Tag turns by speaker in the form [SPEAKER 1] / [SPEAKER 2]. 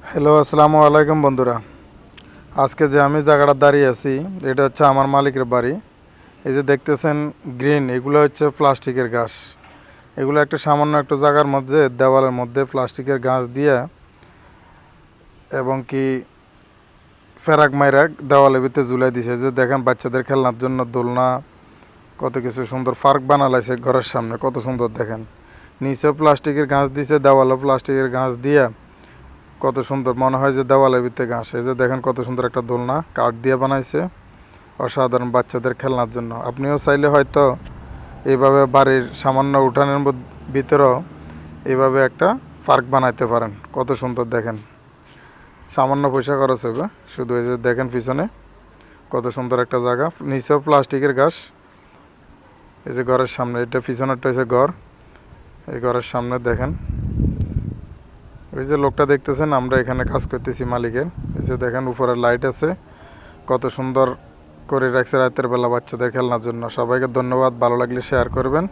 [SPEAKER 1] Hello, আসসালামু আলাইকুম বন্ধুরা। আজকে যে আমি জায়গাটা দাঁড়িয়ে আছি, এটা হচ্ছে আমার মালিকের বাড়ি। এই যে দেখতেছেন গ্রিন, এগুলো হচ্ছে প্লাস্টিকের ঘাস। এগুলো একটা সামান্য একটা জায়গার মধ্যে দেওয়ালের মধ্যে প্লাস্টিকের ঘাস দিয়ে এবং কি ফেরাক মাইরাক দেওয়ালের ভিতরে ঝুলাই দিছে। যে দেখেন বাচ্চাদের খেলনার জন্য দোলনা, কত কিছু সুন্দর পার্ক বানালাইছে ঘরের সামনে, কত সুন্দর দেখেন। নিচেও প্লাস্টিকের ঘাস দিছে, দেওয়ালেও প্লাস্টিকের ঘাস দিয়ে কত সুন্দর মনে হয় যে দেওয়ালের ভিতরে ঘাস। এই যে দেখেন কত সুন্দর একটা দোলনা কাঠ দিয়ে বানাইছে, অসাধারণ বাচ্চাদের খেলনার জন্য। আপনিও চাইলে হয়তো এইভাবে বাড়ির সামান্য উঠানের ভিতরেও এইভাবে একটা পার্ক বানাইতে পারেন। কত সুন্দর দেখেন, সামান্য পয়সা খরচ হবে। শুধু এই যে দেখেন পিছনে কত সুন্দর একটা জায়গা, নিচেও প্লাস্টিকের ঘাস। এই যে ঘরের সামনে, এটা পিছনেরটা হচ্ছে ঘর। এই ঘরের সামনে দেখেন ওই যে লোকটা দেখতেছেন, আমরা এখানে কাজ করতেছি মালিকের। এই যে দেখেন উপরে লাইট আছে, কত সুন্দর করে রাখছে রাতের বেলা বাচ্চাদের খেলনার জন্য। সবাইকে ধন্যবাদ, ভালো লাগলে শেয়ার করবেন।